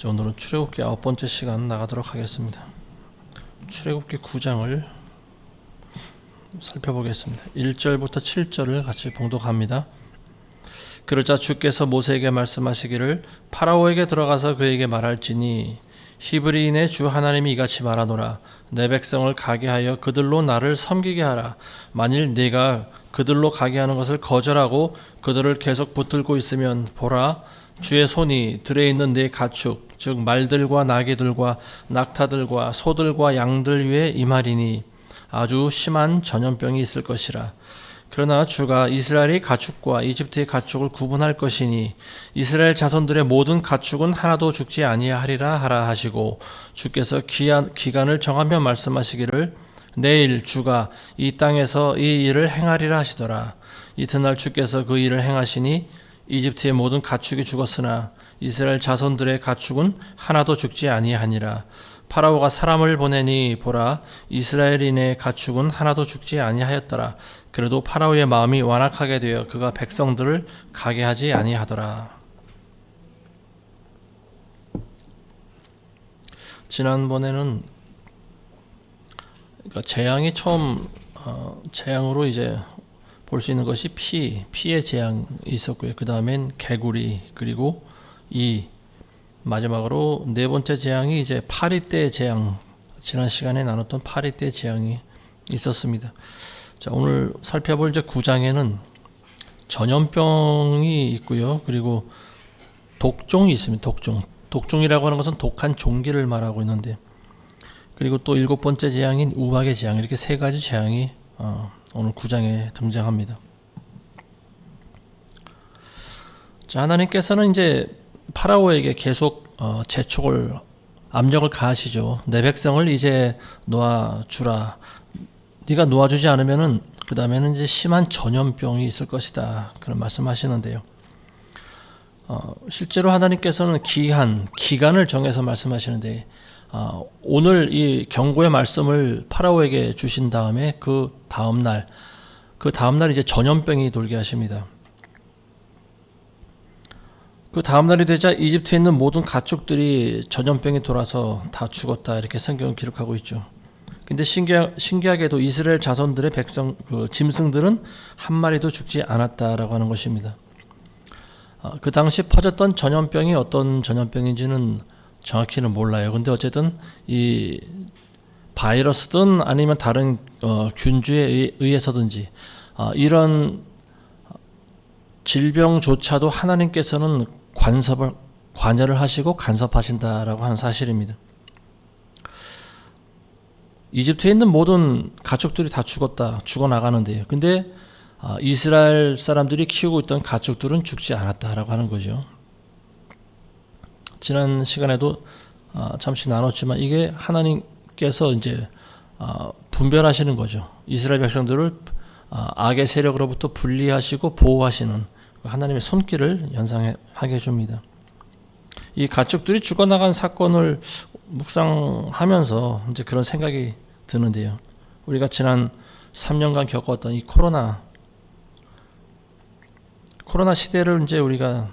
오늘은 출애굽기 9번째 시간 나가도록 하겠습니다. 출애굽기 9장을 살펴보겠습니다. 1절부터 7절을 같이 봉독합니다. 그러자 주께서 모세에게 말씀하시기를 파라오에게 들어가서 그에게 말할지니 히브리인의 주 하나님이 이같이 말하노라. 내 백성을 가게 하여 그들로 나를 섬기게 하라. 만일 네가 그들로 가게 하는 것을 거절하고 그들을 계속 붙들고 있으면 보라, 주의 손이 들에 있는 네 가축 즉 말들과 나귀들과 낙타들과 소들과 양들 위에 임하리니 아주 심한 전염병이 있을 것이라. 그러나 주가 이스라엘의 가축과 이집트의 가축을 구분할 것이니 이스라엘 자손들의 모든 가축은 하나도 죽지 아니하리라 하라 하시고, 주께서 기간을 정하며 말씀하시기를 내일 주가 이 땅에서 이 일을 행하리라 하시더라. 이튿날 주께서 그 일을 행하시니 이집트의 모든 가축이 죽었으나 이스라엘 자손들의 가축은 하나도 죽지 아니하니라. 파라오가 사람을 보내니 보라, 이스라엘인의 가축은 하나도 죽지 아니하였더라. 그래도 파라오의 마음이 완악하게 되어 그가 백성들을 가게 하지 아니하더라. 지난번에는 그러니까 재앙이 처음 재앙으로 이제 볼 수 있는 것이 피의 재앙이 있었고요. 그 다음엔 개구리, 그리고 이 마지막으로 네 번째 재앙이 이제 파리떼 재앙, 지난 시간에 나눴던 파리떼 재앙이 있었습니다. 자, 오늘 살펴볼 이제 9장에는 전염병이 있고요. 그리고 독종이 있습니다. 독종이라고 하는 것은 독한 종기를 말하고 있는데, 그리고 또 7번째 재앙인 우박의 재앙, 이렇게 세 가지 재앙이 오늘 9장에 등장합니다. 자, 하나님께서는 이제 파라오에게 계속 압력을 가하시죠. 내 백성을 이제 놓아주라. 네가 놓아주지 않으면은 그 다음에는 이제 심한 전염병이 있을 것이다, 그런 말씀하시는데요. 실제로 하나님께서는 기간을 정해서 말씀하시는데, 오늘 이 경고의 말씀을 파라오에게 주신 다음에 그 다음날 이제 전염병이 돌게 하십니다. 그 다음날이 되자 이집트에 있는 모든 가축들이 전염병이 돌아서 다 죽었다, 이렇게 성경은 기록하고 있죠. 근데 신기하게도 이스라엘 자손들의 짐승들은 한 마리도 죽지 않았다라고 하는 것입니다. 그 당시 퍼졌던 전염병이 어떤 전염병인지는 정확히는 몰라요. 근데 어쨌든 이 바이러스든 아니면 다른 균주에 의해서든지 이런 질병조차도 하나님께서는 관여를 하시고 간섭하신다라고 하는 사실입니다. 이집트에 있는 모든 가축들이 다 죽어나가는데요. 근데 이스라엘 사람들이 키우고 있던 가축들은 죽지 않았다라고 하는 거죠. 지난 시간에도 잠시 나눴지만 이게 하나님께서 이제 분별하시는 거죠. 이스라엘 백성들을 악의 세력으로부터 분리하시고 보호하시는 하나님의 손길을 연상하게 해줍니다. 이 가축들이 죽어나간 사건을 묵상하면서 이제 그런 생각이 드는데요. 우리가 지난 3년간 겪었던 이 코로나 시대를 이제 우리가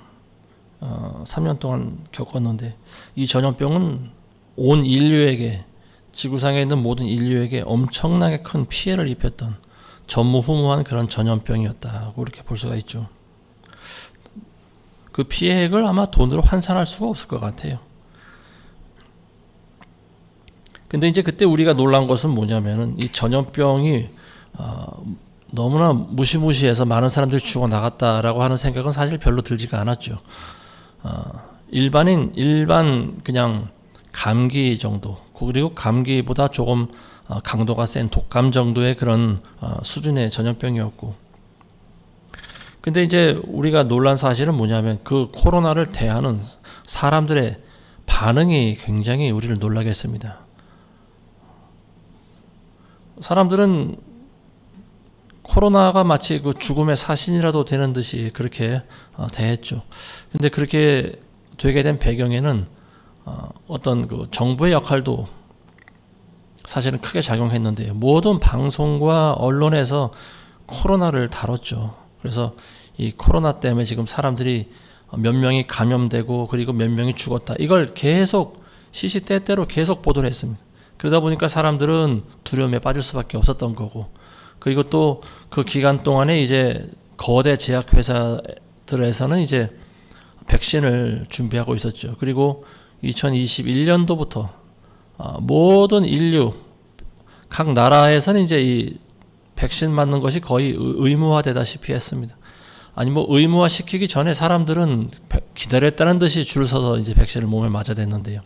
3년 동안 겪었는데, 이 전염병은 온 인류에게, 지구상에 있는 모든 인류에게 엄청나게 큰 피해를 입혔던 전무후무한 그런 전염병이었다고 이렇게 볼 수가 있죠. 그 피해액을 아마 돈으로 환산할 수가 없을 것 같아요. 근데 이제 그때 우리가 놀란 것은 뭐냐면은 이 전염병이 너무나 무시무시해서 많은 사람들이 죽어나갔다라고 하는 생각은 사실 별로 들지가 않았죠. 일반 그냥 감기 정도, 그리고 감기보다 조금 강도가 센 독감 정도의 그런 수준의 전염병이었고, 근데 이제 우리가 놀란 사실은 뭐냐면 그 코로나를 대하는 사람들의 반응이 굉장히 우리를 놀라게 했습니다. 사람들은 코로나가 마치 그 죽음의 사신이라도 되는 듯이 그렇게 대했죠. 근데 그렇게 되게 된 배경에는 어떤 그 정부의 역할도 사실은 크게 작용했는데요. 모든 방송과 언론에서 코로나를 다뤘죠. 그래서 이 코로나 때문에 지금 사람들이 몇 명이 감염되고 그리고 몇 명이 죽었다. 이걸 계속 시시때때로 계속 보도를 했습니다. 그러다 보니까 사람들은 두려움에 빠질 수밖에 없었던 거고, 그리고 또 그 기간 동안에 이제 거대 제약회사들에서는 이제 백신을 준비하고 있었죠. 그리고 2021년도부터 모든 인류 각 나라에서는 이제 이 백신 맞는 것이 거의 의무화되다시피 했습니다. 아니 뭐 의무화 시키기 전에 사람들은 기다렸다는 듯이 줄 서서 이제 백신을 몸에 맞아야 됐는데요.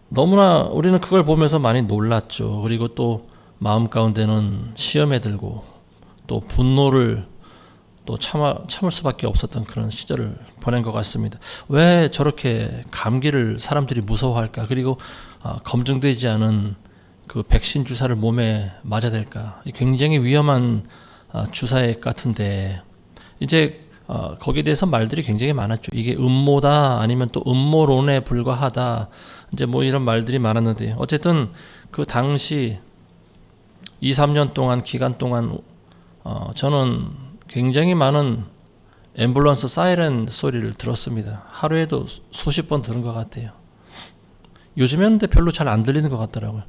너무나 우리는 그걸 보면서 많이 놀랐죠. 그리고 또 마음 가운데는 시험에 들고 또 분노를 또 참을 수밖에 없었던 그런 시절을 보낸 것 같습니다. 왜 저렇게 감기를 사람들이 무서워할까? 그리고 검증되지 않은 그 백신 주사를 몸에 맞아야 될까? 굉장히 위험한 주사액 같은데 이제 거기에 대해서 말들이 굉장히 많았죠. 이게 음모다 아니면 또 음모론에 불과하다 이제 뭐 이런 말들이 많았는데 어쨌든 그 당시 2, 3년 동안 기간 동안 저는 굉장히 많은 앰뷸런스 사이렌 소리를 들었습니다. 하루에도 수십 번 들은 것 같아요. 요즘에는 별로 잘 안 들리는 것 같더라고요.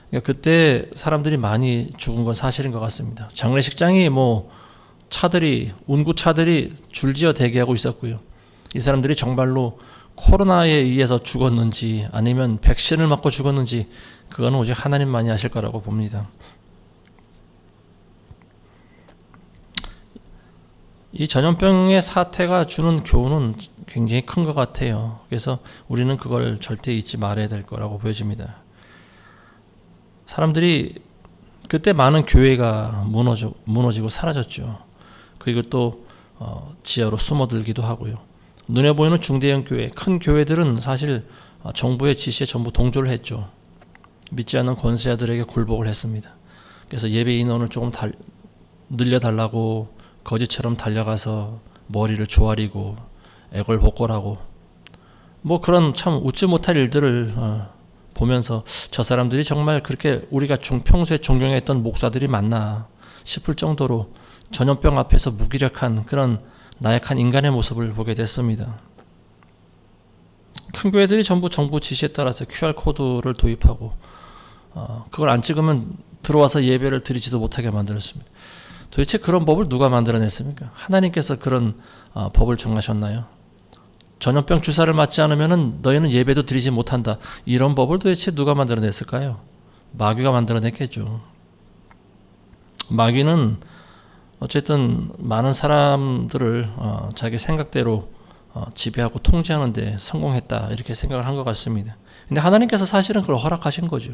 그러니까 그때 사람들이 많이 죽은 건 사실인 것 같습니다. 장례식장이 뭐 차들이 운구차들이 줄지어 대기하고 있었고요. 이 사람들이 정말로 코로나에 의해서 죽었는지 아니면 백신을 맞고 죽었는지 그거는 오직 하나님만이 아실 거라고 봅니다. 이 전염병의 사태가 주는 교훈은 굉장히 큰 것 같아요. 그래서 우리는 그걸 절대 잊지 말아야 될 거라고 보여집니다. 사람들이 그때 많은 교회가 무너지고 사라졌죠. 그리고 또 지하로 숨어들기도 하고요. 눈에 보이는 중대형 교회, 큰 교회들은 사실 정부의 지시에 전부 동조를 했죠. 믿지 않는 권세자들에게 굴복을 했습니다. 그래서 예배 인원을 조금 늘려달라고 거지처럼 달려가서 머리를 조아리고 애걸복걸하고 뭐 그런 참 웃지 못할 일들을 보면서 저 사람들이 정말 그렇게 우리가 평소에 존경했던 목사들이 맞나 싶을 정도로 전염병 앞에서 무기력한 그런 나약한 인간의 모습을 보게 됐습니다. 큰 교회들이 전부 정부 지시에 따라서 QR코드를 도입하고 그걸 안 찍으면 들어와서 예배를 드리지도 못하게 만들었습니다. 도대체 그런 법을 누가 만들어냈습니까? 하나님께서 그런 법을 정하셨나요? 전염병 주사를 맞지 않으면 너희는 예배도 드리지 못한다. 이런 법을 도대체 누가 만들어냈을까요? 마귀가 만들어냈겠죠. 마귀는 어쨌든 많은 사람들을 자기 생각대로 지배하고 통제하는 데 성공했다 이렇게 생각을 한 것 같습니다. 근데 하나님께서 사실은 그걸 허락하신 거죠.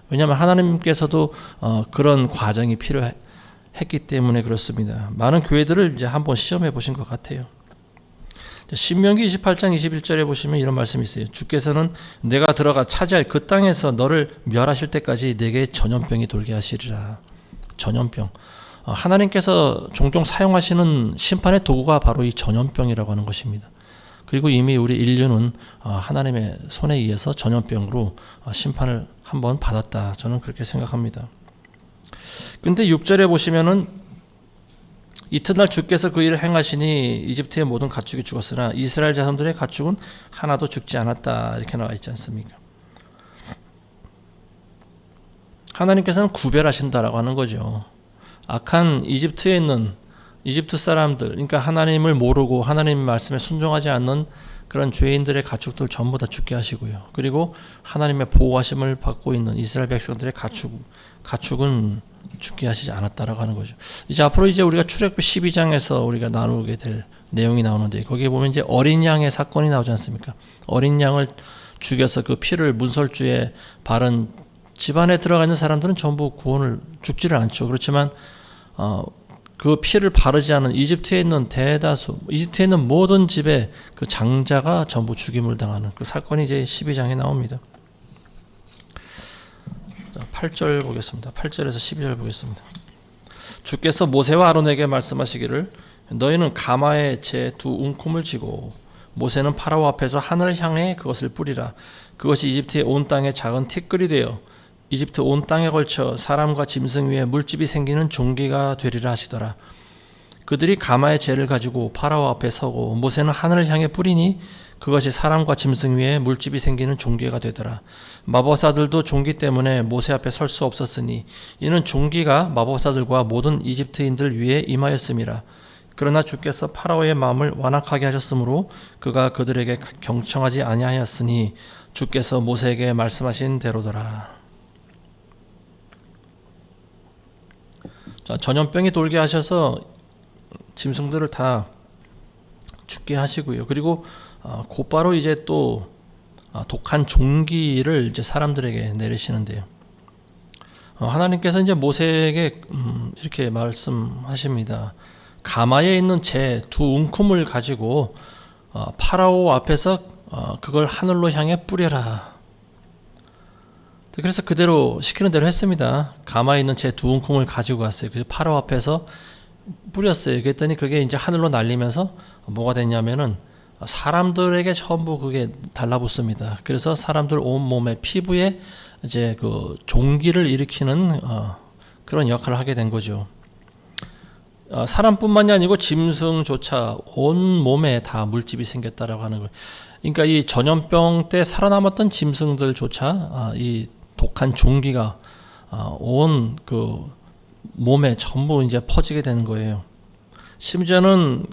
왜냐하면 하나님께서도 그런 과정이 필요했기 때문에 그렇습니다. 많은 교회들을 이제 한번 시험해 보신 것 같아요. 신명기 28장 21절에 보시면 이런 말씀이 있어요. 주께서는 내가 들어가 차지할 그 땅에서 너를 멸하실 때까지 내게 전염병이 돌게 하시리라. 전염병. 하나님께서 종종 사용하시는 심판의 도구가 바로 이 전염병이라고 하는 것입니다. 그리고 이미 우리 인류는 하나님의 손에 의해서 전염병으로 심판을 한번 받았다. 저는 그렇게 생각합니다. 근데 6절에 보시면은 이튿날 주께서 그 일을 행하시니 이집트의 모든 가축이 죽었으나 이스라엘 자손들의 가축은 하나도 죽지 않았다. 이렇게 나와 있지 않습니까? 하나님께서는 구별하신다라고 하는 거죠. 악한 이집트에 있는 이집트 사람들, 그러니까 하나님을 모르고 하나님 말씀에 순종하지 않는 그런 죄인들의 가축들 전부 다 죽게 하시고요. 그리고 하나님의 보호하심을 받고 있는 이스라엘 백성들의 가축은 죽게 하시지 않았다라고 하는 거죠. 이제 앞으로 이제 우리가 출애굽기 12장에서 우리가 나누게 될 내용이 나오는데 거기에 보면 이제 어린 양의 사건이 나오지 않습니까? 어린 양을 죽여서 그 피를 문설주에 바른 집안에 들어가 있는 사람들은 전부 죽지를 않죠. 그렇지만 그 피를 바르지 않은 이집트에 있는 이집트에 있는 모든 집의 그 장자가 전부 죽임을 당하는 그 사건이 이제 12장에 나옵니다. 8절 보겠습니다. 8절에서 12절 보겠습니다. 주께서 모세와 아론에게 말씀하시기를 너희는 가마에 제 두 웅큼을 쥐고 모세는 파라오 앞에서 하늘을 향해 그것을 뿌리라. 그것이 이집트의 온 땅에 작은 티끌이 되어 이집트 온 땅에 걸쳐 사람과 짐승 위에 물집이 생기는 종기가 되리라 하시더라. 그들이 가마의 재를 가지고 파라오 앞에 서고 모세는 하늘을 향해 뿌리니 그것이 사람과 짐승 위에 물집이 생기는 종기가 되더라. 마법사들도 종기 때문에 모세 앞에 설 수 없었으니 이는 종기가 마법사들과 모든 이집트인들 위에 임하였음이라. 그러나 주께서 파라오의 마음을 완악하게 하셨으므로 그가 그들에게 경청하지 아니하였으니 주께서 모세에게 말씀하신 대로더라. 자, 전염병이 돌게 하셔서 짐승들을 다 죽게 하시고요. 그리고 곧바로 이제 또 독한 종기를 이제 사람들에게 내리시는데요. 하나님께서 이제 모세에게 이렇게 말씀하십니다. 가마에 있는 재 두 움큼을 가지고 파라오 앞에서 그걸 하늘로 향해 뿌려라. 그래서 그대로 시키는 대로 했습니다. 가마에 있는 재 두 움큼을 가지고 갔어요. 그래서 파라오 앞에서 뿌렸어요. 그랬더니 그게 이제 하늘로 날리면서 뭐가 됐냐면은 사람들에게 전부 그게 달라붙습니다. 그래서 사람들 온 몸에 피부에 이제 그 종기를 일으키는 그런 역할을 하게 된 거죠. 사람뿐만이 아니고 짐승조차 온 몸에 다 물집이 생겼다라고 하는 거예요. 그러니까 이 전염병 때 살아남았던 짐승들조차 이 독한 종기가 온 그 몸에 전부 이제 퍼지게 되는 거예요. 심지어는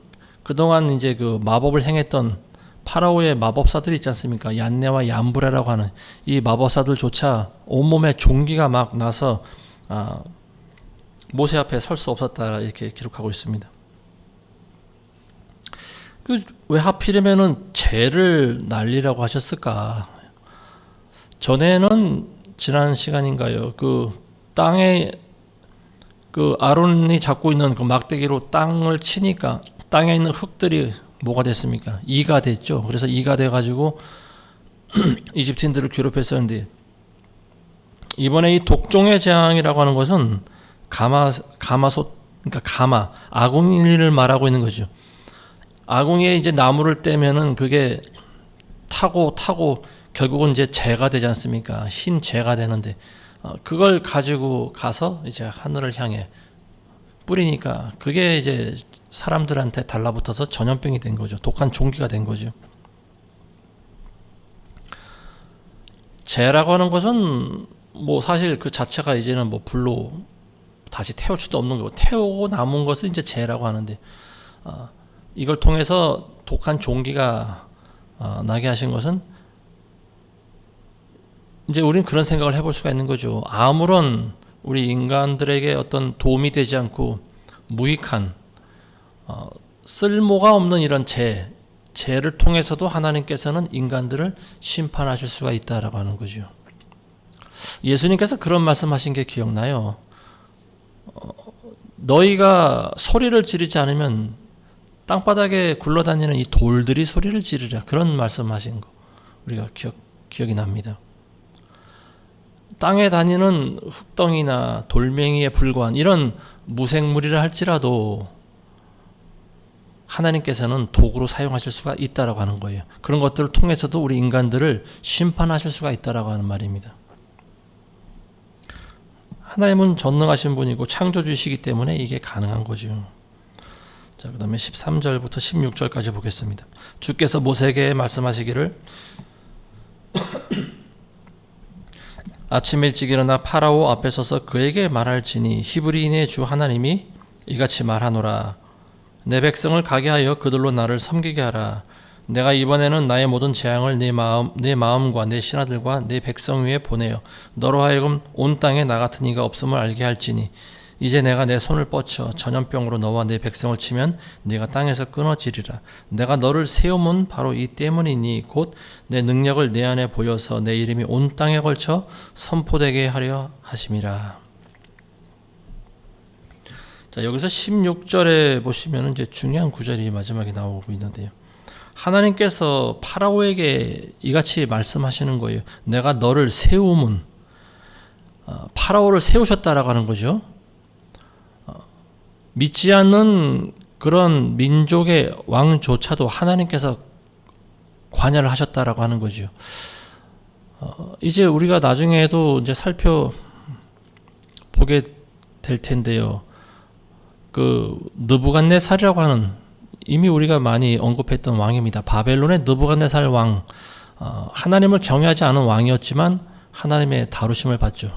그동안 이제 그 마법을 행했던 파라오의 마법사들이 있지 않습니까? 얀네와 얀브레라고 하는 이 마법사들조차 온몸에 종기가 막 나서 모세 앞에 설 수 없었다 이렇게 기록하고 있습니다. 왜 하필이면은 재를 날리라고 하셨을까? 전에는 지난 시간인가요? 그 땅에 그 아론이 잡고 있는 그 막대기로 땅을 치니까 땅에 있는 흙들이 뭐가 됐습니까? 이가 됐죠. 그래서 이가 돼가지고 이집트인들을 괴롭혔었는데 이번에 이 독종의 재앙이라고 하는 것은 가마솥, 그러니까 가마, 아궁이를 말하고 있는 거죠. 아궁이에 이제 나무를 떼면은 그게 타고 결국은 이제 재가 되지 않습니까? 흰 재가 되는데 그걸 가지고 가서 이제 하늘을 향해 뿌리니까 그게 이제 사람들한테 달라붙어서 전염병이 된 거죠. 독한 종기가 된 거죠. 재라고 하는 것은 뭐 사실 그 자체가 이제는 뭐 불로 다시 태울 수도 없는 거고 태우고 남은 것을 이제 재라고 하는데 이걸 통해서 독한 종기가 나게 하신 것은 이제 우리는 그런 생각을 해볼 수가 있는 거죠. 아무런 우리 인간들에게 어떤 도움이 되지 않고 무익한 쓸모가 없는 이런 재를 통해서도 하나님께서는 인간들을 심판하실 수가 있다라고 하는 거죠. 예수님께서 그런 말씀하신 게 기억나요. 너희가 소리를 지르지 않으면 땅바닥에 굴러다니는 이 돌들이 소리를 지르라. 그런 말씀하신 거 우리가 기억이 납니다. 땅에 다니는 흙덩이나 돌멩이에 불과한 이런 무생물이라 할지라도 하나님께서는 도구로 사용하실 수가 있다라고 하는 거예요. 그런 것들을 통해서도 우리 인간들을 심판하실 수가 있다라고 하는 말입니다. 하나님은 전능하신 분이고 창조주시기 때문에 이게 가능한 거죠. 자, 그 다음에 13절부터 16절까지 보겠습니다. 주께서 모세에게 말씀하시기를 아침 일찍 일어나 파라오 앞에 서서 그에게 말할지니 히브리인의 주 하나님이 이같이 말하노라. 내 백성을 가게 하여 그들로 나를 섬기게 하라. 내가 이번에는 나의 모든 재앙을 내 마음과 내 신하들과 내 백성 위에 보내어 너로 하여금 온 땅에 나 같은 이가 없음을 알게 할지니 이제 내가 내 손을 뻗쳐 전염병으로 너와 내 백성을 치면 네가 땅에서 끊어지리라. 내가 너를 세움은 바로 이 때문이니 곧 내 능력을 내 안에 보여서 내 이름이 온 땅에 걸쳐 선포되게 하려 하심이라. 자, 여기서 16절에 보시면 이제 중요한 구절이 마지막에 나오고 있는데요. 하나님께서 파라오에게 이같이 말씀하시는 거예요. 내가 너를 세움은 파라오를 세우셨다라고 하는 거죠. 믿지 않는 그런 민족의 왕조차도 하나님께서 관여를 하셨다라고 하는 거죠. 이제 우리가 나중에도 이제 살펴보게 될 텐데요. 그 느부갓네살이라고 하는, 이미 우리가 많이 언급했던 왕입니다. 바벨론의 느부갓네살 왕, 하나님을 경외하지 않은 왕이었지만 하나님의 다루심을 받죠.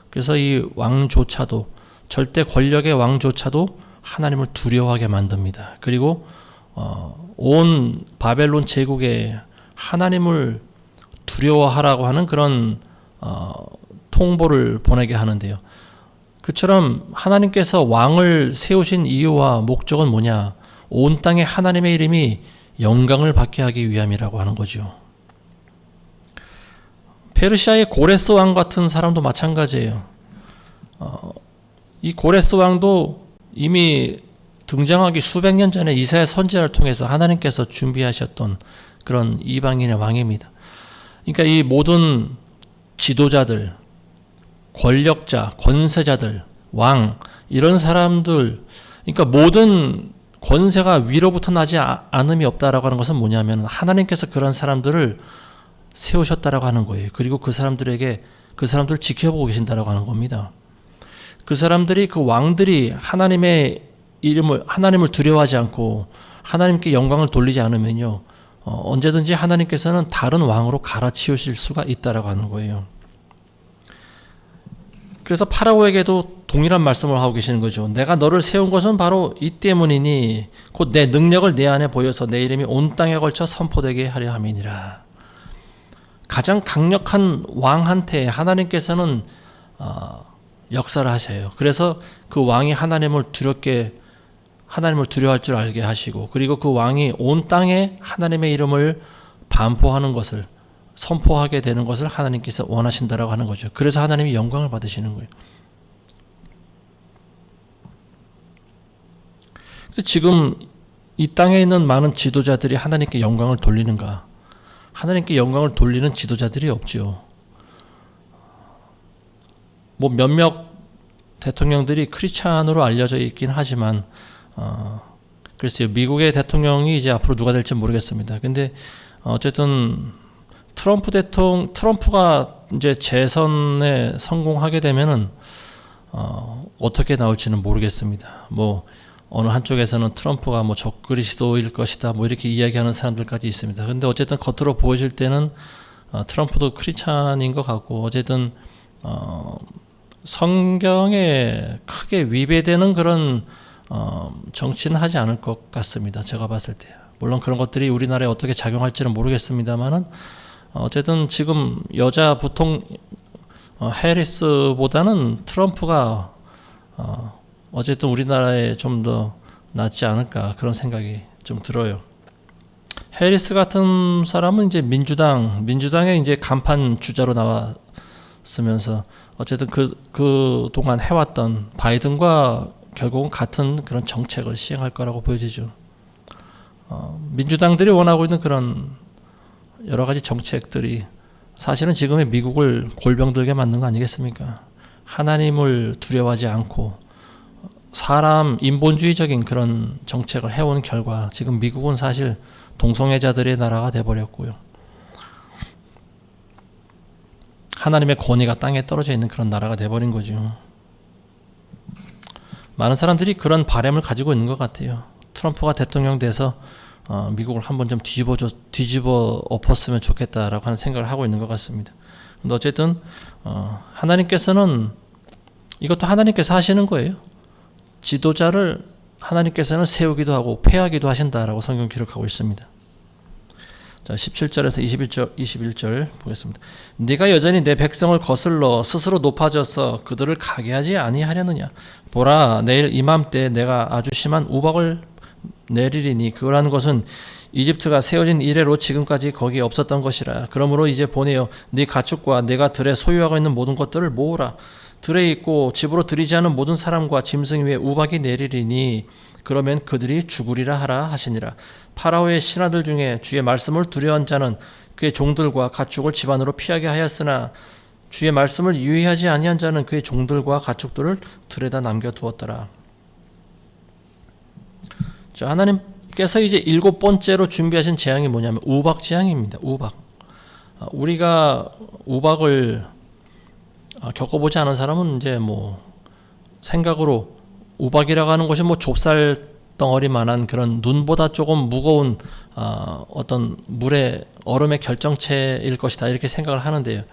그래서 이 왕조차도, 절대 권력의 왕조차도 하나님을 두려워하게 만듭니다. 그리고 온 바벨론 제국에 하나님을 두려워하라고 하는 그런 통보를 보내게 하는데요. 그처럼 하나님께서 왕을 세우신 이유와 목적은 뭐냐? 온 땅에 하나님의 이름이 영광을 받게 하기 위함이라고 하는 거죠. 페르시아의 고레스 왕 같은 사람도 마찬가지예요. 이 고레스 왕도 이미 등장하기 수백 년 전에 이사야 선지자를 통해서 하나님께서 준비하셨던 그런 이방인의 왕입니다. 그러니까 이 모든 지도자들, 권력자, 권세자들, 왕, 이런 사람들, 그러니까 모든 권세가 위로부터 나지 않음이 없다라고 하는 것은 뭐냐면 하나님께서 그런 사람들을 세우셨다라고 하는 거예요. 그리고 그 사람들을 지켜보고 계신다라고 하는 겁니다. 그 사람들이, 그 왕들이 하나님을 두려워하지 않고 하나님께 영광을 돌리지 않으면요, 언제든지 하나님께서는 다른 왕으로 갈아치우실 수가 있다라고 하는 거예요. 그래서 파라오에게도 동일한 말씀을 하고 계시는 거죠. 내가 너를 세운 것은 바로 이 때문이니 곧 내 능력을 내 안에 보여서 내 이름이 온 땅에 걸쳐 선포되게 하려 함이니라. 가장 강력한 왕한테 하나님께서는 역사를 하셔요. 그래서 그 왕이 하나님을 두려워할 줄 알게 하시고, 그리고 그 왕이 온 땅에 하나님의 이름을 반포하는 것을, 선포하게 되는 것을 하나님께서 원하신다라고 하는 거죠. 그래서 하나님이 영광을 받으시는 거예요. 그래서 지금 이 땅에 있는 많은 지도자들이 하나님께 영광을 돌리는가? 하나님께 영광을 돌리는 지도자들이 없죠. 뭐 몇몇 대통령들이 크리스찬으로 알려져 있긴 하지만, 글쎄요, 미국의 대통령이 이제 앞으로 누가 될지 모르겠습니다. 근데 어쨌든 트럼프가 이제 재선에 성공하게 되면은 어떻게 나올지는 모르겠습니다. 뭐 어느 한쪽에서는 트럼프가 뭐 적그리스도일 것이다, 뭐 이렇게 이야기하는 사람들까지 있습니다. 근데 어쨌든 겉으로 보여질 때는 트럼프도 크리스찬인 것 같고, 어쨌든 성경에 크게 위배되는 그런 정치는 하지 않을 것 같습니다. 제가 봤을 때. 물론 그런 것들이 우리나라에 어떻게 작용할지는 모르겠습니다만은, 어쨌든 지금 여자 부통 해리스보다는 트럼프가 어쨌든 우리나라에 좀 더 낫지 않을까, 그런 생각이 좀 들어요. 해리스 같은 사람은 이제 민주당의 이제 간판 주자로 나왔으면서 어쨌든 그 동안 해왔던 바이든과 결국은 같은 그런 정책을 시행할 거라고 보여지죠. 민주당들이 원하고 있는 그런 여러 가지 정책들이 사실은 지금의 미국을 골병들게 만든 거 아니겠습니까? 하나님을 두려워하지 않고 사람 인본주의적인 그런 정책을 해온 결과 지금 미국은 사실 동성애자들의 나라가 돼버렸고요. 하나님의 권위가 땅에 떨어져 있는 그런 나라가 돼버린 거죠. 많은 사람들이 그런 바람을 가지고 있는 것 같아요. 트럼프가 대통령 돼서 미국을 한번 좀 뒤집어 엎었으면 좋겠다라고 하는 생각을 하고 있는 것 같습니다. 근데 어쨌든 하나님께서는, 이것도 하나님께서 하시는 거예요. 지도자를 하나님께서는 세우기도 하고 폐하기도 하신다라고 성경 기록하고 있습니다. 자, 17절에서 21절 보겠습니다. 네가 여전히 내 백성을 거슬러 스스로 높아져서 그들을 가게 하지 아니하려느냐. 보라, 내일 이맘때 내가 아주 심한 우박을 내리리니 그러한 것은 이집트가 세워진 이래로 지금까지 거기에 없었던 것이라. 그러므로 이제 보내어 네 가축과 내가 들에 소유하고 있는 모든 것들을 모으라. 들에 있고 집으로 들이지 않은 모든 사람과 짐승 위에 우박이 내리리니 그러면 그들이 죽으리라 하라 하시니라. 파라오의 신하들 중에 주의 말씀을 두려워한 자는 그의 종들과 가축을 집안으로 피하게 하였으나 주의 말씀을 유의하지 아니한 자는 그의 종들과 가축들을 들에다 남겨두었더라. 자, 하나님께서 이제 7번째로 준비하신 재앙이 뭐냐면 우박 재앙입니다. 우박. 우리가 우박을 겪어보지 않은 사람은 이제 뭐 생각으로 우박이라고 하는 것이 뭐 좁쌀 덩어리만한 그런 눈보다 조금 무거운 어떤 물의 얼음의 결정체일 것이다 이렇게 생각을 하는데요.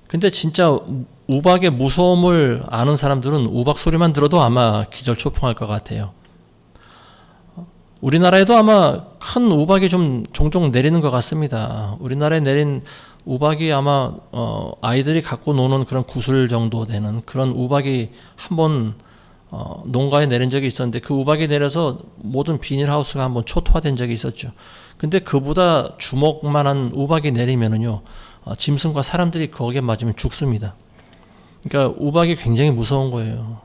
근데 진짜 우박의 무서움을 아는 사람들은 우박 소리만 들어도 아마 기절초풍할 것 같아요. 우리나라에도 아마 큰 우박이 좀 종종 내리는 것 같습니다. 우리나라에 내린 우박이 아마 아이들이 갖고 노는 그런 구슬 정도 되는 그런 우박이 한번 농가에 내린 적이 있었는데 그 우박이 내려서 모든 비닐하우스가 한번 초토화된 적이 있었죠. 근데 그보다 주먹만한 우박이 내리면은요, 짐승과 사람들이 거기에 맞으면 죽습니다. 그러니까 우박이 굉장히 무서운 거예요.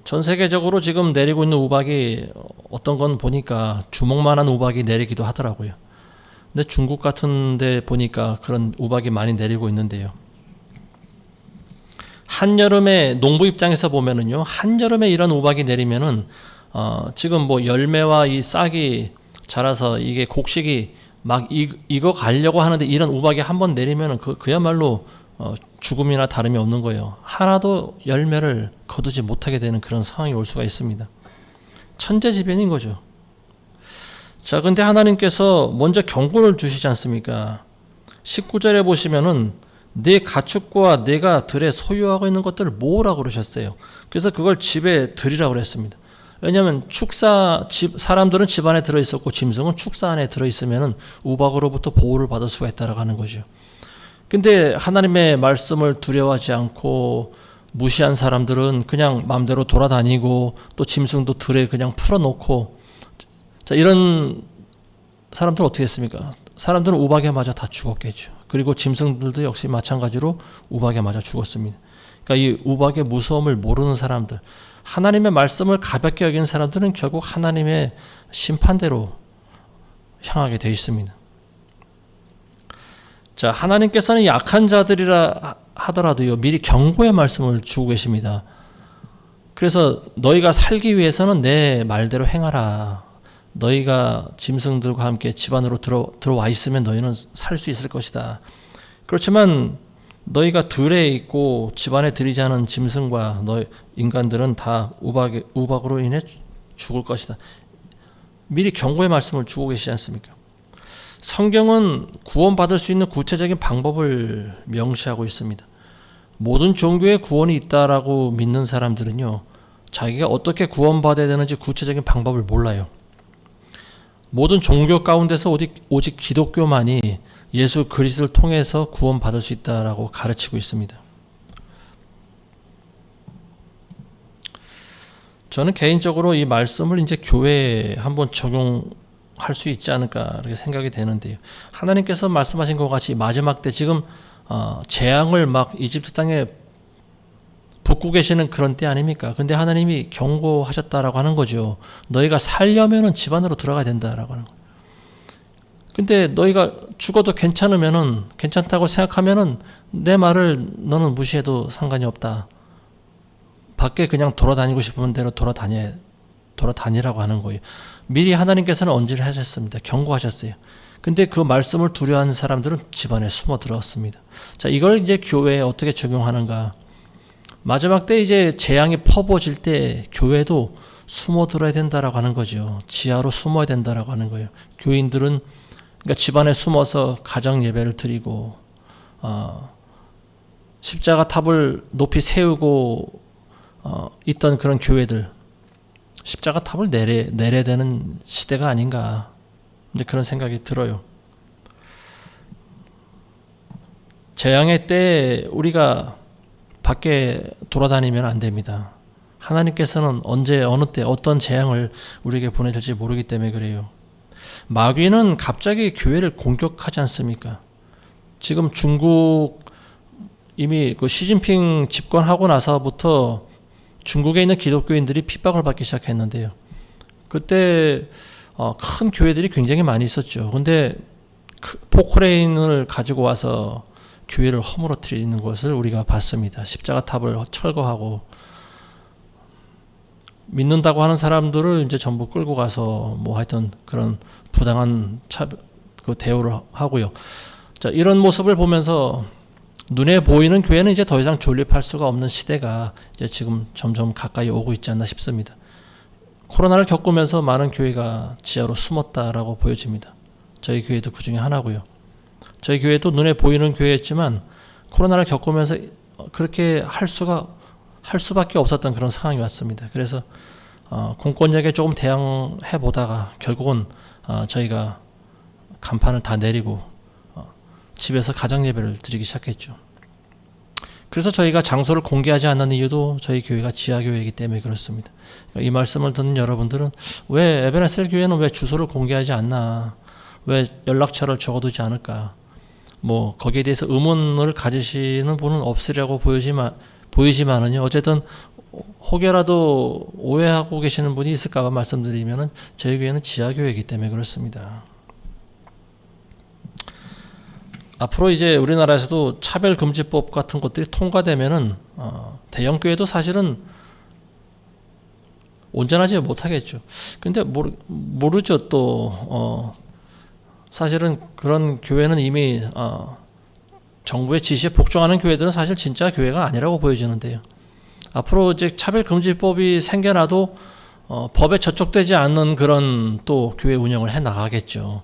전 세계적으로 지금 내리고 있는 우박이 어떤 건 보니까 주먹만한 우박이 내리기도 하더라고요. 근데 중국 같은 데 보니까 그런 우박이 많이 내리고 있는데요. 한여름에 농부 입장에서 보면은요, 한여름에 이런 우박이 내리면은 지금 뭐 열매와 이 싹이 자라서 이게 곡식이 막 익어 가려고 하는데 이런 우박이 한번 내리면은 그야말로 죽음이나 다름이 없는 거예요. 하나도 열매를 거두지 못하게 되는 그런 상황이 올 수가 있습니다. 천재지변인 거죠. 자, 근데 하나님께서 먼저 경고를 주시지 않습니까? 19절에 보시면은 내 가축과 내가 들에 소유하고 있는 것들을 모으라고 그러셨어요. 그래서 그걸 집에 들이라고 그랬습니다. 왜냐하면 사람들은 집 안에 들어있었고 짐승은 축사 안에 들어있으면은 우박으로부터 보호를 받을 수가 있다라고 하는 거죠. 근데 하나님의 말씀을 두려워하지 않고 무시한 사람들은 그냥 마음대로 돌아다니고 또 짐승도 들에 그냥 풀어놓고, 자, 이런 사람들 어떻게 했습니까? 사람들은 우박에 맞아 다 죽었겠죠. 그리고 짐승들도 역시 마찬가지로 우박에 맞아 죽었습니다. 그러니까 이 우박의 무서움을 모르는 사람들, 하나님의 말씀을 가볍게 여기는 사람들은 결국 하나님의 심판대로 향하게 되어 있습니다. 자, 하나님께서는 약한 자들이라 하더라도요, 미리 경고의 말씀을 주고 계십니다. 그래서 너희가 살기 위해서는 내 말대로 행하라. 너희가 짐승들과 함께 집 안으로 들어와 있으면 너희는 살 수 있을 것이다. 그렇지만 너희가 들에 있고 집 안에 들이지 않은 짐승과 인간들은 다 우박으로 인해 죽을 것이다. 미리 경고의 말씀을 주고 계시지 않습니까? 성경은 구원받을 수 있는 구체적인 방법을 명시하고 있습니다. 모든 종교에 구원이 있다라고 믿는 사람들은요, 자기가 어떻게 구원받아야 되는지 구체적인 방법을 몰라요. 모든 종교 가운데서 오직 기독교만이 예수 그리스도를 통해서 구원받을 수 있다라고 가르치고 있습니다. 저는 개인적으로 이 말씀을 이제 교회에 한번 적용할 수 있지 않을까 이렇게 생각이 되는데요. 하나님께서 말씀하신 것 같이 마지막 때 지금 재앙을 막 이집트 땅에 붓고 계시는 그런 때 아닙니까? 근데 하나님이 경고하셨다라고 하는 거죠. 너희가 살려면은 집 안으로 들어가야 된다라고 하는 거예요. 근데 너희가 죽어도 괜찮다고 생각하면은 내 말을 너는 무시해도 상관이 없다. 밖에 그냥 돌아다니고 싶은 대로 돌아다니라고 하는 거예요. 미리 하나님께서는 언지를 하셨습니다. 경고하셨어요. 근데 그 말씀을 두려워하는 사람들은 집안에 숨어 들어왔습니다. 자, 이걸 이제 교회에 어떻게 적용하는가? 마지막 때 이제 재앙이 퍼부어질 때 교회도 숨어 들어야 된다라고 하는 거죠. 지하로 숨어야 된다라고 하는 거예요. 교인들은 그러니까 집안에 숨어서 가정 예배를 드리고 십자가 탑을 높이 세우고 있던 그런 교회들, 십자가 탑을 내려야 되는 시대가 아닌가, 이제 그런 생각이 들어요. 재앙의 때 우리가 밖에 돌아다니면 안 됩니다. 하나님께서는 언제 어느 때 어떤 재앙을 우리에게 보내실지 모르기 때문에 그래요. 마귀는 갑자기 교회를 공격하지 않습니까? 지금 중국 이미 그 시진핑 집권하고 나서부터 중국에 있는 기독교인들이 핍박을 받기 시작했는데요. 그때 큰 교회들이 굉장히 많이 있었죠. 근데 포크레인을 가지고 와서 교회를 허물어뜨리는 것을 우리가 봤습니다. 십자가 탑을 철거하고 믿는다고 하는 사람들을 이제 전부 끌고 가서 뭐 하여튼 그런 부당한 대우를 하고요. 자, 이런 모습을 보면서 눈에 보이는 교회는 이제 더 이상 존립할 수가 없는 시대가 이제 지금 점점 가까이 오고 있지 않나 싶습니다. 코로나를 겪으면서 많은 교회가 지하로 숨었다라고 보여집니다. 저희 교회도 그 중에 하나고요. 저희 교회도 눈에 보이는 교회였지만 코로나를 겪으면서 그렇게 할 수밖에 없었던 그런 상황이 왔습니다. 그래서 공권력에 조금 대항해 보다가 결국은 저희가 간판을 다 내리고 집에서 가정 예배를 드리기 시작했죠. 그래서 저희가 장소를 공개하지 않는 이유도 저희 교회가 지하교회이기 때문에 그렇습니다. 이 말씀을 듣는 여러분들은 왜 에베네셀 교회는 왜 주소를 공개하지 않나, 왜 연락처를 적어두지 않을까, 뭐 거기에 대해서 의문을 가지시는 분은 없으려고 보이지만은요, 어쨌든 혹여라도 오해하고 계시는 분이 있을까봐 말씀드리면은 저희 교회는 지하교회이기 때문에 그렇습니다. 앞으로 이제 우리나라에서도 차별금지법 같은 것들이 통과되면은 대형 교회도 사실은 온전하지 못하겠죠. 근데 모르죠. 또 사실은 그런 교회는 이미 정부의 지시에 복종하는 교회들은 사실 진짜 교회가 아니라고 보여지는데요. 앞으로 이제 차별금지법이 생겨나도 법에 저촉되지 않는 그런 또 교회 운영을 해 나가겠죠.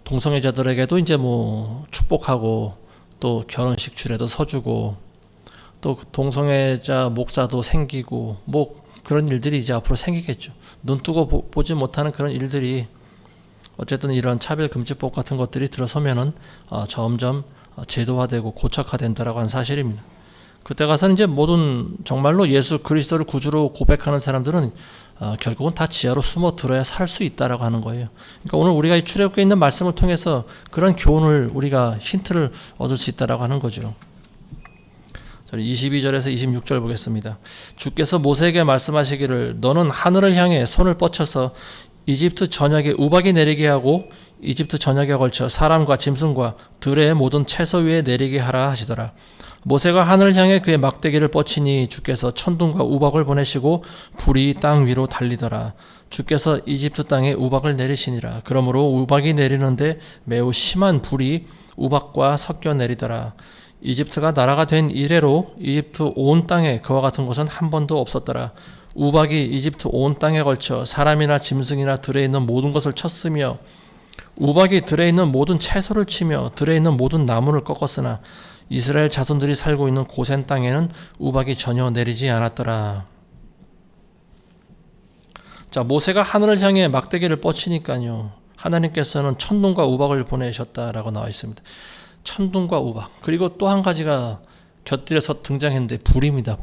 동성애자들에게도 이제 뭐 축복하고 또 결혼식 주례도 서주고 또 동성애자 목사도 생기고 뭐 그런 일들이 이제 앞으로 생기겠죠. 눈 뜨고 보지 못하는 그런 일들이 어쨌든 이런 차별금지법 같은 것들이 들어서면은 점점 제도화되고 고착화된다라고 하는 사실입니다. 그때 가서는 이제 모든 정말로 예수 그리스도를 구주로 고백하는 사람들은 결국은 다 지하로 숨어 들어야 살 수 있다라고 하는 거예요. 그러니까 오늘 우리가 이 출애굽기에 있는 말씀을 통해서 그런 교훈을 우리가 힌트를 얻을 수 있다라고 하는 거죠. 22절에서 26절 보겠습니다. 주께서 모세에게 말씀하시기를 너는 하늘을 향해 손을 뻗쳐서 이집트 전역에 우박이 내리게 하고 이집트 전역에 걸쳐 사람과 짐승과 들의 모든 채소 위에 내리게 하라 하시더라. 모세가 하늘을 향해 그의 막대기를 뻗치니 주께서 천둥과 우박을 보내시고 불이 땅 위로 달리더라. 주께서 이집트 땅에 우박을 내리시니라. 그러므로 우박이 내리는데 매우 심한 불이 우박과 섞여 내리더라. 이집트가 나라가 된 이래로 이집트 온 땅에 그와 같은 것은 한 번도 없었더라. 우박이 이집트 온 땅에 걸쳐 사람이나 짐승이나 들에 있는 모든 것을 쳤으며 우박이 들에 있는 모든 채소를 치며 들에 있는 모든 나무를 꺾었으나 이스라엘 자손들이 살고 있는 고센 땅에는 우박이 전혀 내리지 않았더라. 자, 모세가 하늘을 향해 막대기를 뻗치니까요, 하나님께서는 천둥과 우박을 보내셨다라고 나와 있습니다. 천둥과 우박. 그리고 또 한 가지가 곁들여서 등장했는데 불입니다.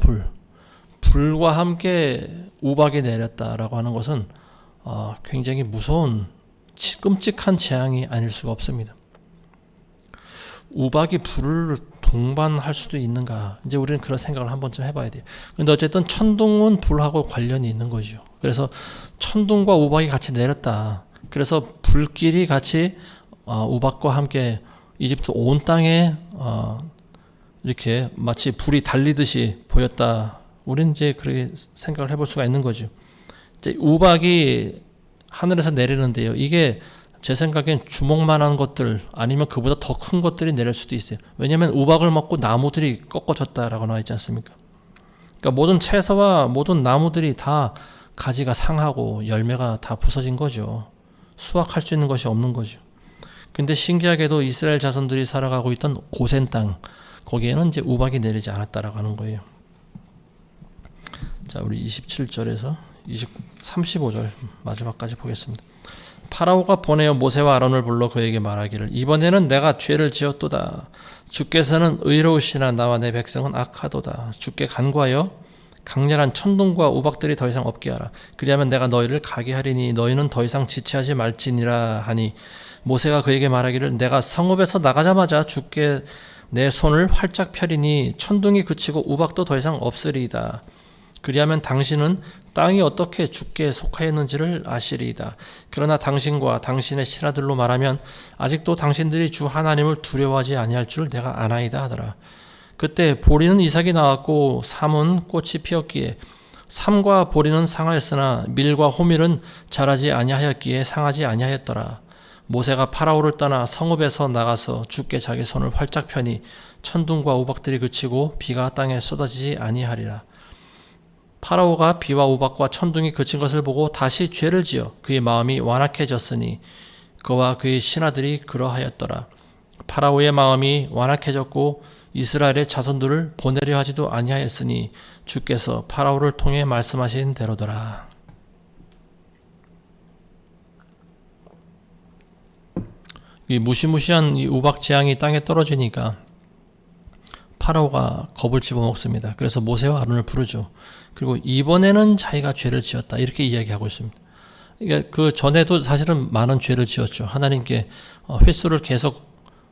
불과 함께 우박이 내렸다라고 하는 것은 굉장히 무서운 끔찍한 재앙이 아닐 수가 없습니다. 우박이 불을 동반할 수도 있는가? 이제 우리는 그런 생각을 한 번쯤 해봐야 돼요. 근데 어쨌든 천둥은 불하고 관련이 있는 거죠. 그래서 천둥과 우박이 같이 내렸다. 그래서 불길이 같이 우박과 함께 이집트 온 땅에 이렇게 마치 불이 달리듯이 보였다. 우리는 이제 그렇게 생각을 해볼 수가 있는 거죠. 이제 우박이 하늘에서 내리는데요. 이게 제 생각엔 주먹만한 것들 아니면 그보다 더 큰 것들이 내릴 수도 있어요. 왜냐하면 우박을 먹고 나무들이 꺾어졌다라고 나와 있지 않습니까? 그러니까 모든 채소와 모든 나무들이 다 가지가 상하고 열매가 다 부서진 거죠. 수확할 수 있는 것이 없는 거죠. 근데 신기하게도 이스라엘 자손들이 살아가고 있던 고센 땅, 거기에는 이제 우박이 내리지 않았다라고 하는 거예요. 자, 우리 27절에서 35절 마지막까지 보겠습니다. 파라오가 보내어 모세와 아론을 불러 그에게 말하기를 이번에는 내가 죄를 지었도다. 주께서는 의로우시나 나와 내 백성은 악하도다. 주께 간구하여 강렬한 천둥과 우박들이 더 이상 없게 하라. 그리하면 내가 너희를 가게 하리니 너희는 더 이상 지체하지 말지니라 하니 모세가 그에게 말하기를 내가 성읍에서 나가자마자 주께 내 손을 활짝 펴리니 천둥이 그치고 우박도 더 이상 없으리이다. 그리하면 당신은 땅이 어떻게 주께 속하였는지를 아시리이다. 그러나 당신과 당신의 신하들로 말하면 아직도 당신들이 주 하나님을 두려워하지 아니할 줄 내가 아나이다 하더라. 그때 보리는 이삭이 나왔고 삼은 꽃이 피었기에 삼과 보리는 상하였으나 밀과 호밀은 자라지 아니하였기에 상하지 아니하였더라. 모세가 파라오를 떠나 성읍에서 나가서 주께 자기 손을 활짝 펴니 천둥과 우박들이 그치고 비가 땅에 쏟아지지 아니하리라. 파라오가 비와 우박과 천둥이 그친 것을 보고 다시 죄를 지어 그의 마음이 완악해졌으니 그와 그의 신하들이 그러하였더라. 파라오의 마음이 완악해졌고 이스라엘의 자손들을 보내려 하지도 아니하였으니 주께서 파라오를 통해 말씀하신 대로더라. 이 무시무시한 이 우박 재앙이 땅에 떨어지니까 파라오가 겁을 집어먹습니다. 그래서 모세와 아론을 부르죠. 그리고 이번에는 자기가 죄를 지었다 이렇게 이야기하고 있습니다. 그러니까 그 전에도 사실은 많은 죄를 지었죠. 하나님께 횟수를 계속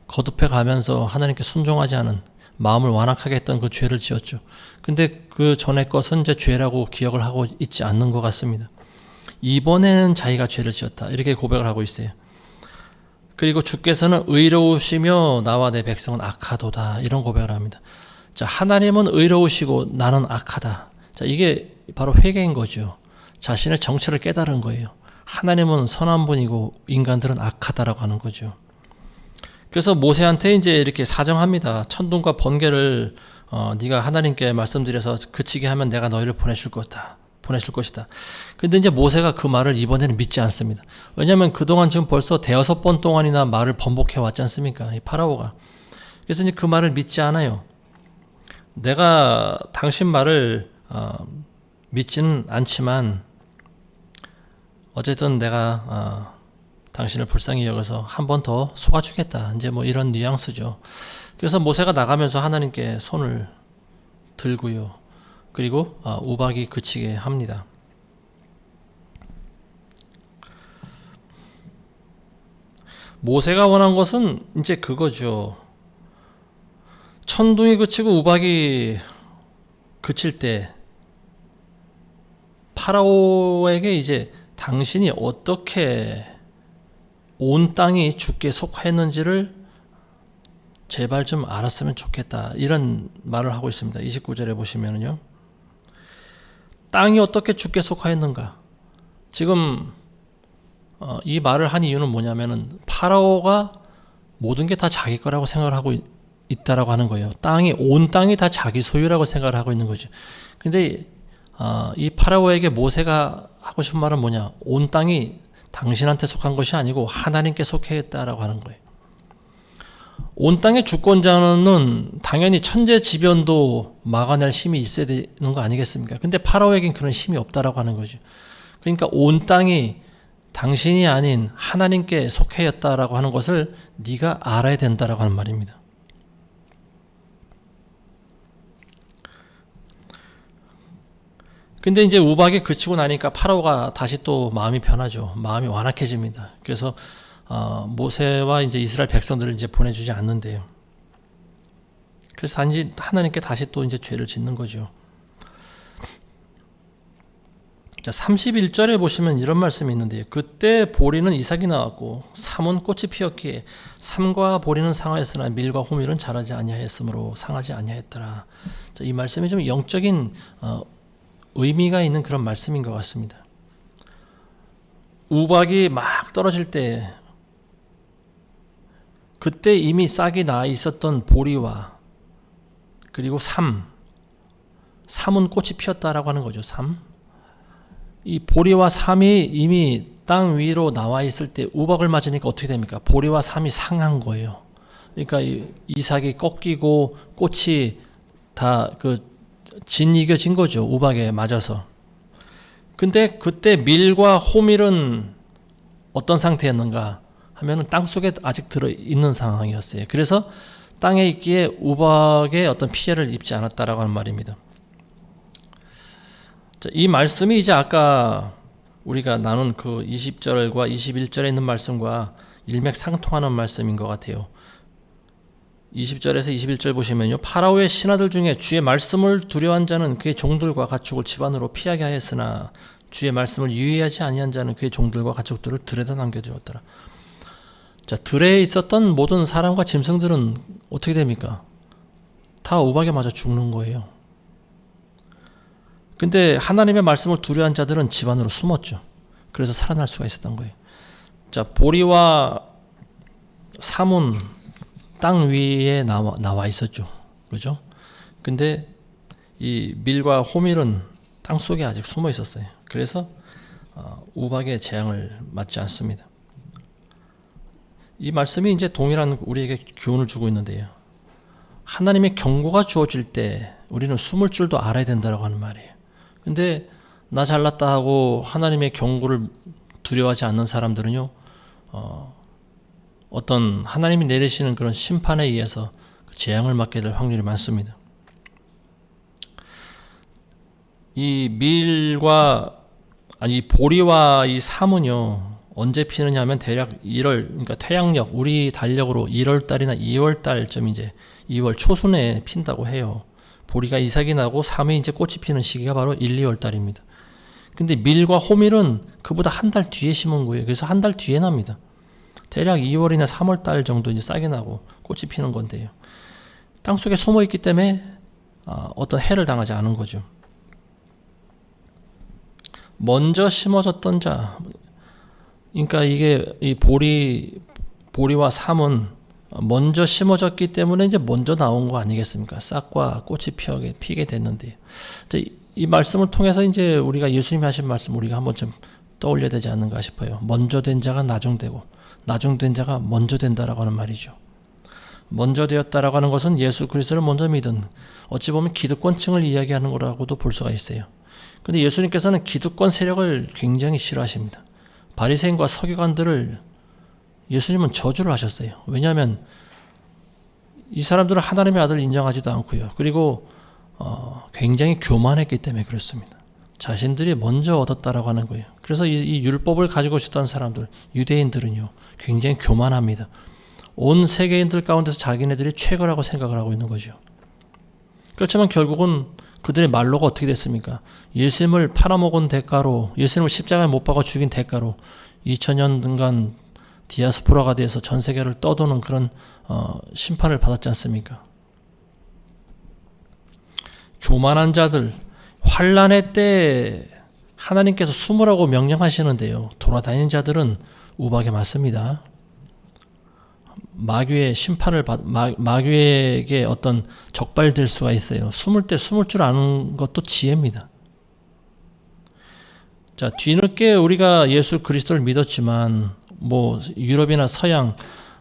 거듭해 가면서 하나님께 순종하지 않은 마음을 완악하게 했던 그 죄를 지었죠. 근데 그 전에 것은 이제 죄라고 기억을 하고 있지 않는 것 같습니다. 이번에는 자기가 죄를 지었다 이렇게 고백을 하고 있어요. 그리고 주께서는 의로우시며 나와 내 백성은 악하도다 이런 고백을 합니다. 자, 하나님은 의로우시고 나는 악하다. 자, 이게 바로 회개인 거죠. 자신의 정체를 깨달은 거예요. 하나님은 선한 분이고 인간들은 악하다라고 하는 거죠. 그래서 모세한테 이제 이렇게 사정합니다. 천둥과 번개를 네가 하나님께 말씀드려서 그치게 하면 내가 너희를 보내줄 것이다. 근데 이제 모세가 그 말을 이번에는 믿지 않습니다. 왜냐하면 그동안 지금 벌써 대여섯 번 동안이나 말을 번복해 왔지 않습니까? 이 파라오가. 그래서 이제 그 말을 믿지 않아요. 내가 당신 말을 믿지는 않지만 어쨌든 내가 당신을 불쌍히 여겨서 한 번 더 속아주겠다. 이제 뭐 이런 뉘앙스죠. 그래서 모세가 나가면서 하나님께 손을 들고요. 그리고 우박이 그치게 합니다. 모세가 원한 것은 이제 그거죠. 천둥이 그치고 우박이 그칠 때 파라오에게 이제 당신이 어떻게 온 땅이 주께 속하였는지를 제발 좀 알았으면 좋겠다. 이런 말을 하고 있습니다. 29절에 보시면요. 땅이 어떻게 주께 속하였는가? 지금 이 말을 한 이유는 뭐냐면은 파라오가 모든 게 다 자기 거라고 생각을 하고 있다라고 하는 거예요. 온 땅이 다 자기 소유라고 생각을 하고 있는 거죠. 근데 이 파라오에게 모세가 하고 싶은 말은 뭐냐? 온 땅이 당신한테 속한 것이 아니고 하나님께 속해있다라고 하는 거예요. 온 땅의 주권자는 당연히 천재지변도 막아낼 힘이 있어야 되는 거 아니겠습니까? 근데 파라오에겐 그런 힘이 없다라고 하는 거죠. 그러니까 온 땅이 당신이 아닌 하나님께 속해였다라고 하는 것을 네가 알아야 된다라고 하는 말입니다. 근데 이제 우박이 그치고 나니까 파라오가 다시 또 마음이 변하죠. 마음이 완악해집니다. 그래서 모세와 이제 이스라엘 백성들을 이제 보내주지 않는데요. 그래서 하나님께 다시 또 이제 죄를 짓는 거죠. 자, 31절에 보시면 이런 말씀이 있는데요. 그때 보리는 이삭이 나왔고 삼은 꽃이 피었기에 삼과 보리는 상하였으나 밀과 호밀은 자라지 아니하였으므로 상하지 아니하였더라. 자, 이 말씀이 좀 영적인 의미가 있는 그런 말씀인 것 같습니다. 우박이 막 떨어질 때 그때 이미 싹이 나 있었던 보리와 그리고 삼은 꽃이 피었다라고 하는 거죠. 이 보리와 삼이 이미 땅 위로 나와 있을 때 우박을 맞으니까 어떻게 됩니까? 보리와 삼이 상한 거예요. 그러니까 이삭이 꺾이고 꽃이 다 진이겨진 거죠. 우박에 맞아서. 근데 그때 밀과 호밀은 어떤 상태였는가 하면은 땅 속에 아직 들어있는 상황이었어요. 그래서 땅에 있기에 우박에 어떤 피해를 입지 않았다라고 하는 말입니다. 자, 이 말씀이 이제 아까 우리가 나눈 그 20절과 21절에 있는 말씀과 일맥상통하는 말씀인 것 같아요. 20절에서 21절 보시면요. 파라오의 신하들 중에 주의 말씀을 두려워한 자는 그의 종들과 가축을 집안으로 피하게 하였으나 주의 말씀을 유의하지 아니한 자는 그의 종들과 가축들을 들에다 남겨두었더라. 자, 들에 있었던 모든 사람과 짐승들은 어떻게 됩니까? 다 우박에 맞아 죽는 거예요. 근데 하나님의 말씀을 두려워한 자들은 집안으로 숨었죠. 그래서 살아날 수가 있었던 거예요. 자, 보리와 사문 땅 위에 나와 있었죠. 그죠? 근데 이 밀과 호밀은 땅 속에 아직 숨어 있었어요. 그래서 우박의 재앙을 맞지 않습니다. 이 말씀이 이제 동일한 우리에게 교훈을 주고 있는데요. 하나님의 경고가 주어질 때 우리는 숨을 줄도 알아야 된다고 하는 말이에요. 근데 나 잘났다 하고 하나님의 경고를 두려워하지 않는 사람들은요, 어떤 하나님이 내리시는 그런 심판에 의해서 재앙을 맞게 될 확률이 많습니다. 이 보리와 이 사문요, 언제 피느냐 하면 대략 1월, 그러니까 태양력, 우리 달력으로 1월달이나 2월달쯤 이제 2월 초순에 핀다고 해요. 보리가 이삭이 나고 사문이 이제 꽃이 피는 시기가 바로 1, 2월달입니다. 근데 밀과 호밀은 그보다 한 달 뒤에 심은 거예요. 그래서 한 달 뒤에 납니다. 대략 2월이나 3월달 정도 이제 싹이 나고 꽃이 피는 건데요. 땅속에 숨어 있기 때문에 어떤 해를 당하지 않은 거죠. 먼저 심어졌던 자, 그러니까 이게 이 보리와 삼은 먼저 심어졌기 때문에 이제 먼저 나온 거 아니겠습니까? 싹과 꽃이 피게 됐는데요. 이 말씀을 통해서 이제 우리가 예수님이 하신 말씀 우리가 한번 좀 떠올려야 되지 않는가 싶어요. 먼저 된 자가 나중되고 나중된 자가 먼저 된다라고 하는 말이죠. 먼저 되었다라고 하는 것은 예수 그리스도를 먼저 믿은, 어찌 보면 기득권층을 이야기하는 거라고도 볼 수가 있어요. 그런데 예수님께서는 기득권 세력을 굉장히 싫어하십니다. 바리새인과 서기관들을 예수님은 저주를 하셨어요. 왜냐하면 이 사람들은 하나님의 아들을 인정하지도 않고요. 그리고 굉장히 교만했기 때문에 그렇습니다. 자신들이 먼저 얻었다라고 하는 거예요. 그래서 이 율법을 가지고 있었던 사람들, 유대인들은요, 굉장히 교만합니다. 온 세계인들 가운데서 자기네들이 최고라고 생각을 하고 있는 거죠. 그렇지만 결국은 그들의 말로가 어떻게 됐습니까? 예수님을 팔아먹은 대가로, 예수님을 십자가에 못 박아 죽인 대가로 2000년간 디아스포라가 돼서 전 세계를 떠도는 그런 심판을 받았지 않습니까? 교만한 자들, 환난의 때 하나님께서 숨으라고 명령하시는데요, 돌아다니는 자들은 우박에 맞습니다. 마귀의 심판을 마귀에게 어떤 적발될 수가 있어요. 숨을 때 숨을 줄 아는 것도 지혜입니다. 자, 뒤늦게 우리가 예수 그리스도를 믿었지만 유럽이나 서양,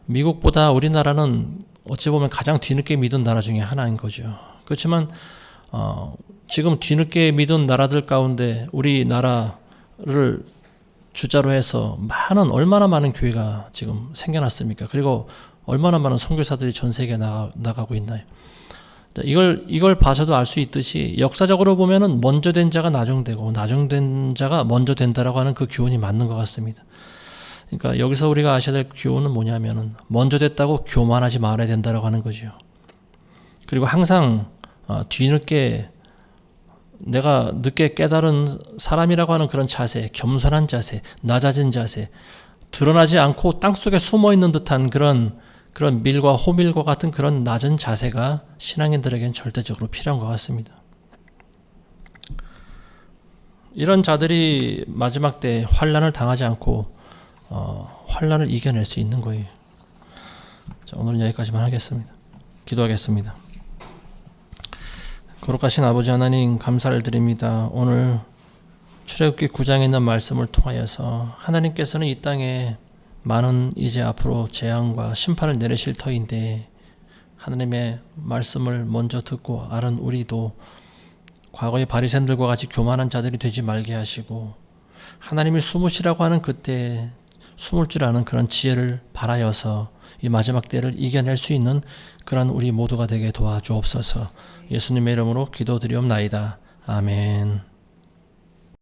미국보다 우리나라는 어찌 보면 가장 뒤늦게 믿은 나라 중에 하나인 거죠. 그렇지만 지금 뒤늦게 믿은 나라들 가운데 우리나라를 주자로 해서 얼마나 많은 교회가 지금 생겨났습니까? 그리고 얼마나 많은 선교사들이 전 세계에 나가고 있나요? 이걸 봐서도 알 수 있듯이 역사적으로 보면은 먼저 된 자가 나중되고 나중된 자가 먼저 된다라고 하는 그 교훈이 맞는 것 같습니다. 그러니까 여기서 우리가 아셔야 될 교훈은 뭐냐면은 먼저 됐다고 교만하지 말아야 된다라고 하는 거죠. 그리고 항상 뒤늦게 내가 늦게 깨달은 사람이라고 하는 그런 자세, 겸손한 자세, 낮아진 자세, 드러나지 않고 땅속에 숨어있는 듯한 그런 밀과 호밀과 같은 그런 낮은 자세가 신앙인들에겐 절대적으로 필요한 것 같습니다. 이런 자들이 마지막 때 환난을 당하지 않고 환난을 이겨낼 수 있는 거예요. 자, 오늘은 여기까지만 하겠습니다. 기도하겠습니다. 거룩하신 아버지 하나님, 감사를 드립니다. 오늘 출애굽기 9장에 있는 말씀을 통하여서 하나님께서는 이 땅에 많은 이제 앞으로 재앙과 심판을 내리실 터인데 하나님의 말씀을 먼저 듣고 알은 우리도 과거의 바리새인들과 같이 교만한 자들이 되지 말게 하시고 하나님이 숨으시라고 하는 그때 숨을 줄 아는 그런 지혜를 바라여서 이 마지막 때를 이겨낼 수 있는 그런 우리 모두가 되게 도와주옵소서. 예수님의 이름으로 기도드리옵나이다. 아멘.